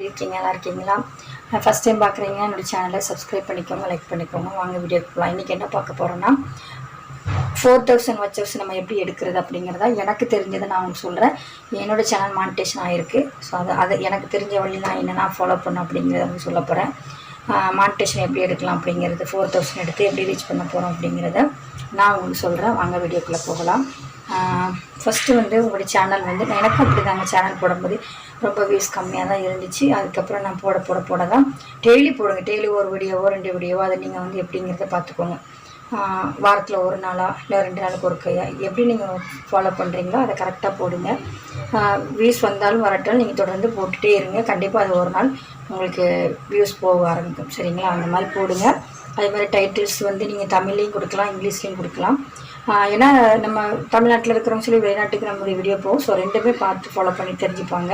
இருக்கீங்க நல்லா இருக்கீங்களா? ஃபஸ்ட் டைம் பார்க்குறீங்கன்னா என்னோடய சேனலை சப்ஸ்கிரைப் பண்ணிக்கோங்க, லைக் பண்ணிக்கோங்க. வாங்க வீடியோக்கு போகலாம். இன்றைக்கி என்ன பார்க்க போகிறோன்னா 4000 வாட்சர்ஸ் நம்ம எப்படி எடுக்கிறது அப்படிங்கிறதா எனக்கு தெரிஞ்சதை நான் உங்களுக்கு சொல்கிறேன். என்னோடய சேனல் மானிட்டேஷன் ஆகிருக்கு. ஸோ அதை எனக்கு தெரிஞ்ச வழி நான் என்னென்னா ஃபாலோ பண்ணேன் அப்படிங்கிறத வந்து சொல்ல போகிறேன். மானிட்டேஷன் எப்படி எடுக்கலாம் அப்படிங்கிறது, 4000 எடுத்து எப்படி ரீச் பண்ண போகிறோம் அப்படிங்கிறத நான் உங்களுக்கு சொல்கிறேன். வாங்க வீடியோக்குள்ளே போகலாம். ஃபஸ்ட்டு வந்து உங்களுடைய சேனல் வந்து எனக்கும் அப்படி தாங்க, சேனல் போடும்போது ரொம்ப வியூஸ் கம்மியாக தான் இருந்துச்சு. அதுக்கப்புறம் நான் போட தான் டெய்லி போடுங்க. டெய்லி ஒரு வீடியோவோ 2 வீடியோவோ அதை நீங்கள் வந்து எப்படிங்கிறத பார்த்துக்கோங்க. வாரத்தில் ஒரு நாளா இல்லை 2 நாளுக்கு ஒரு கையா எப்படி நீங்கள் ஃபாலோ பண்ணுறீங்களோ அதை கரெக்டாக போடுங்க. வியூஸ் வந்தாலும் வரட்டாலும் நீங்கள் தொடர்ந்து போட்டுகிட்டே இருங்க. கண்டிப்பாக அது ஒரு நாள் உங்களுக்கு வியூஸ் போக ஆரம்பிக்கும். சரிங்களா? அந்த மாதிரி போடுங்க. அதே மாதிரி டைட்டில்ஸ் வந்து நீங்கள் தமிழ்லேயும் கொடுக்கலாம், இங்கிலீஷ்லேயும் கொடுக்கலாம். ஏன்னா நம்ம தமிழ்நாட்டில் இருக்கிறவங்க சொல்லி வெளிநாட்டுக்கு நம்மளுடைய வீடியோ போகும். ஸோ ரெண்டுமே பார்த்து ஃபாலோ பண்ணி தெரிஞ்சுப்பாங்க.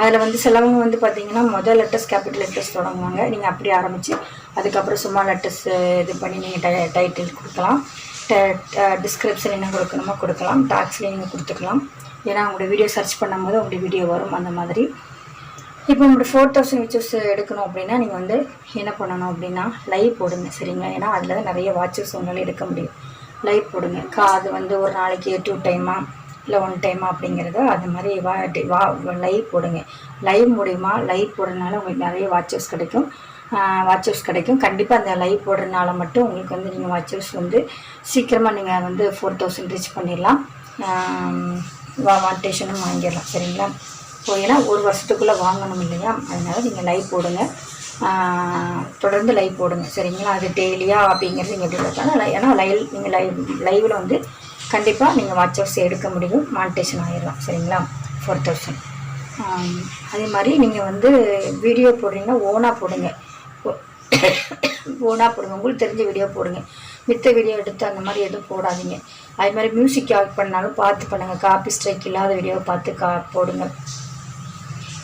அதில் வந்து சிலவங்க வந்து பார்த்திங்கன்னா முதல் லெட்டர்ஸ் கேபிட்டல் லெட்டர்ஸ் தொடங்குவாங்க. நீங்கள் அப்படி ஆரம்பித்து அதுக்கப்புறம் சும்மா லெட்டர்ஸ் இது பண்ணி நீங்கள் டைட்டில் கொடுக்கலாம். டிஸ்கிரிப்ஷன் என்ன கொடுக்கணுமோ கொடுக்கலாம். டாக்ஸ்லேயும் நீங்கள் கொடுத்துக்கலாம். ஏன்னா உங்களுடைய வீடியோ சர்ச் பண்ணும்போது உங்களுடைய வீடியோ வரும். அந்த மாதிரி இப்போ உங்களுடைய 4000 வியூஸ் எடுக்கணும் அப்படின்னா நீங்கள் வந்து என்ன பண்ணணும் அப்படின்னா லைவ் போடுங்க. சரிங்களா? ஏன்னா அதில் தான் நிறைய வாட்சஸ் உங்களால் எடுக்க முடியும். லைவ் போடுங்க. அது வந்து ஒரு நாளைக்கு 2 டைமா இல்லை 1 டைமா அப்படிங்கிறத அது மாதிரி லைவ் போடுங்க. லைவ் மூலிமா லைவ் போடுறதுனால உங்களுக்கு நிறைய வாட்சஸ் கிடைக்கும். கண்டிப்பாக அந்த லைவ் போடுறதுனால மட்டும் உங்களுக்கு வந்து நீங்கள் வாட்சஸ் வந்து சீக்கிரமாக நீங்கள் வந்து 4000 ரீச் பண்ணிடலாம். மானிட்டேஷனும் வாங்கிடலாம். சரிங்களா? ஏன்னா ஒரு வருஷத்துக்குள்ளே வாங்கணும் இல்லையா? அதனால் நீங்கள் லைவ் போடுங்க. தொடர்ந்து லைவ் போடுங்க. சரிங்களா? அது டெய்லியா அப்படிங்கிறது நீங்கள் எப்படி பார்த்தாலும் ஏன்னா நீங்கள் லைவில் வந்து கண்டிப்பாக நீங்கள் வாட்சர்ஸ் எடுக்க முடியும். மானிட்டேஷன் ஆகிடலாம். சரிங்களா? 4000. அதே மாதிரி நீங்கள் வந்து வீடியோ போடுறீங்கன்னா ஓனாக போடுங்க. உங்களுக்கு தெரிஞ்ச வீடியோ போடுங்க. மித்த வீடியோ எடுத்து அந்த மாதிரி எதுவும் போடாதீங்க. அதே மாதிரி மியூசிக் ஆட் பண்ணாலும் பார்த்து பண்ணுங்கள். காப்பி ஸ்ட்ரைக் இல்லாத வீடியோவை பார்த்து போடுங்க.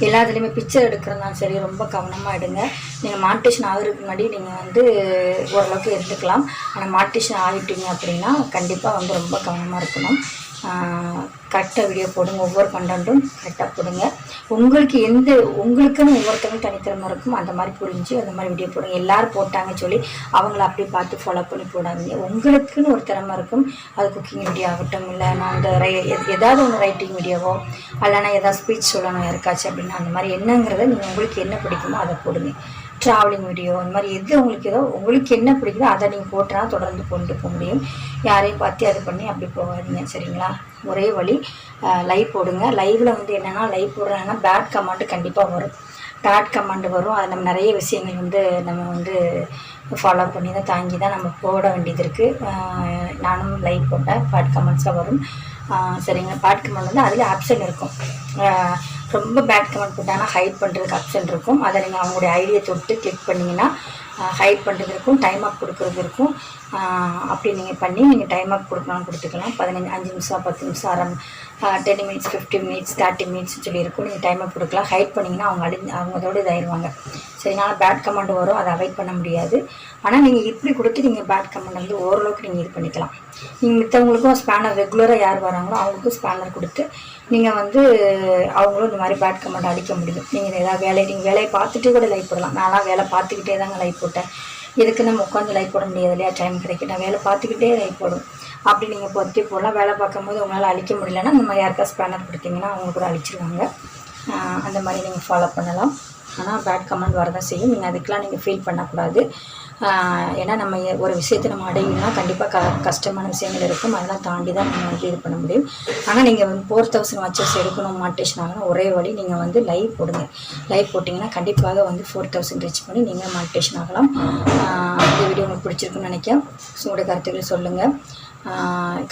எல்லாத்துலேயுமே பிக்சர் எடுக்கிறதுனாலும் சரி ரொம்ப கவனமாக எடுங்க. நீங்கள் மானிட்டேஷன் ஆகிறதுக்கு முன்னாடி நீங்கள் வந்து ஓரளவுக்கு எடுத்துக்கலாம். ஆனால் மானிட்டேஷன் ஆகிட்டீங்க அப்படின்னா கண்டிப்பாக வந்து ரொம்ப கவனமாக இருக்கணும். கரெக்டாக வீடியோ போடுங்க. ஒவ்வொரு கண்டென்ட்டும் கரெக்டாக போடுங்க. உங்களுக்குன்னு ஒவ்வொருத்தவங்களும் தனித்திறமை இருக்கும். அந்த மாதிரி புரிஞ்சு அந்த மாதிரி வீடியோ போடுங்க. எல்லோரும் போட்டாங்கன்னு சொல்லி அவங்கள அப்படியே பார்த்து ஃபாலோ பண்ணி போடாதீங்க. உங்களுக்குன்னு ஒரு திறமை இருக்கும். அது குக்கிங் வீடியோ ஆகட்டும், இல்லை நான் அந்த ஏதாவது ஒன்று ரைட்டிங் வீடியோவோ இல்லைனா ஏதாவது ஸ்பீச் சொல்லணும் யாருக்காச்சும் அப்படின்னா அந்த மாதிரி என்னங்கிறத நீங்கள் உங்களுக்கு என்ன பிடிக்குமோ அதை போடுங்க. ட்ராவலிங் வீடியோ அந்த மாதிரி எது உங்களுக்கு என்ன பிடிக்குதோ அதை நீங்கள் போட்டுனா தொடர்ந்து கொண்டு போக முடியும். யாரையும் பார்த்து அது பண்ணி அப்படி போகாதீங்க. சரிங்களா? ஒரே வழி லைவ் போடுங்க. லைவில் வந்து என்னென்னா லைவ் போடுறாங்கன்னா பேட் கமெண்ட் கண்டிப்பாக வரும். அது நம்ம நிறைய விஷயங்கள் வந்து நம்ம வந்து ஃபாலோ பண்ணி தான் தாங்கி தான் நம்ம போட வேண்டியது இருக்குது. நானும் லைவ் போட்டேன். பேட் கமெண்ட்ஸாக வரும். சரிங்க? பேட் கமெண்ட் வந்து அதில் ஆப்ஷன் இருக்கும். ரொம்ப பேட் கமெண்ட் போட்டாங்கன்னா ஹைட் பண்ணுறதுக்கு ஆப்ஷன் இருக்கும். அதை நீங்கள் அவங்களுடைய ஐடியை தொட்டு கிளிக் பண்ணிங்கன்னா ஹைட் பண்ணுறது இருக்கும், டைம் அப் கொடுக்குறது இருக்கும். அப்படி நீங்கள் பண்ணி நீங்கள் டைம் அப் கொடுத்துக்கலாம். 5 நிமிஷம் 10 நிமிஷம் 10 மினிட்ஸ் 15 மினிட்ஸ் 30 மினிட்ஸ் சொல்லியிருக்கும். நீங்கள் டைம் அப் கொடுக்கலாம். ஹைட் பண்ணிங்கன்னா அவங்க அதோட இதாகிடுவாங்க. சரினால பேட் கமெண்ட் வரும், அதை அவாய்ட் பண்ண முடியாது. ஆனால் நீங்கள் இப்படி கொடுத்து நீங்கள் பேட் கமெண்ட் வந்து ஓரளவுக்கு நீங்கள் இது பண்ணிக்கலாம். நீங்கள் மித்தவங்களுக்கும் ஸ்பேனர் ரெகுலராக யார் வராங்களோ அவங்களுக்கும் ஸ்பேனர் கொடுத்து நீங்கள் வந்து அவங்களும் இந்த மாதிரி பேட் கமெண்ட் அடிக்க முடியும். நீங்கள் ஏதாவது நீங்கள் வேலையை பார்த்துட்டு கூட லைவ் போடலாம். நான்லாம் வேலை பார்த்துக்கிட்டே தாங்க லைவ் போட்டேன். இதுக்கு நம்ம உட்காந்து லைவ் போட முடியாது இல்லையா? டைம் கிடைக்கும். நான் வேலை பார்த்துக்கிட்டே லைவ் போடும். அப்படி நீங்கள் பொறுத்து போடலாம். வேலை பார்க்கும்போது உங்களால் அழிக்க முடியலன்னா இந்த மாதிரி யாருக்கா ஸ்பேனர் கொடுத்தீங்கன்னா அவங்க கூட அழிச்சிருவாங்க. அந்த மாதிரி நீங்கள் ஃபாலோ பண்ணலாம். ஆனால் பேட் கமெண்ட் வரதான் செய்யும். நீங்கள் அதுக்கெலாம் நீங்கள் ஃபீல் பண்ணக்கூடாது. ஏன்னா நம்ம ஒரு விஷயத்தை நம்ம அடையணும்னா கண்டிப்பாக கஷ்டமான விஷயங்கள் இருக்கும். அதெல்லாம் தாண்டி தான் நம்ம வந்து இது பண்ண முடியும். ஆனால் நீங்கள் வந்து 4000 வாட்சஸ் எடுக்கணும் மானிட்டேஷன் ஆகணும் ஒரே வழி நீங்கள் வந்து லைவ் போடுங்க. லைவ் போட்டிங்கன்னா கண்டிப்பாக வந்து 4000 ரீச் பண்ணி நீங்கள் மானிட்டேஷன் ஆகலாம். இந்த வீடியோ உங்களுக்கு பிடிச்சிருக்குன்னு நினைக்கிறேன். ஸோ உங்களுடைய கருத்துக்கள் சொல்லுங்கள்.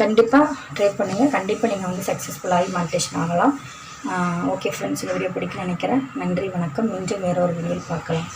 கண்டிப்பாக ட்ரை பண்ணுங்கள். கண்டிப்பாக நீங்கள் வந்து சக்ஸஸ்ஃபுல்லாகி மானிட்டேஷன் ஆகலாம். ஓகே ஃப்ரெண்ட்ஸ், இந்த வீடியோ பிடிக்குன்னு நினைக்கிறேன். நன்றி, வணக்கம். மீண்டும் வேறு ஒரு வீடியோவில் பார்க்கலாம்.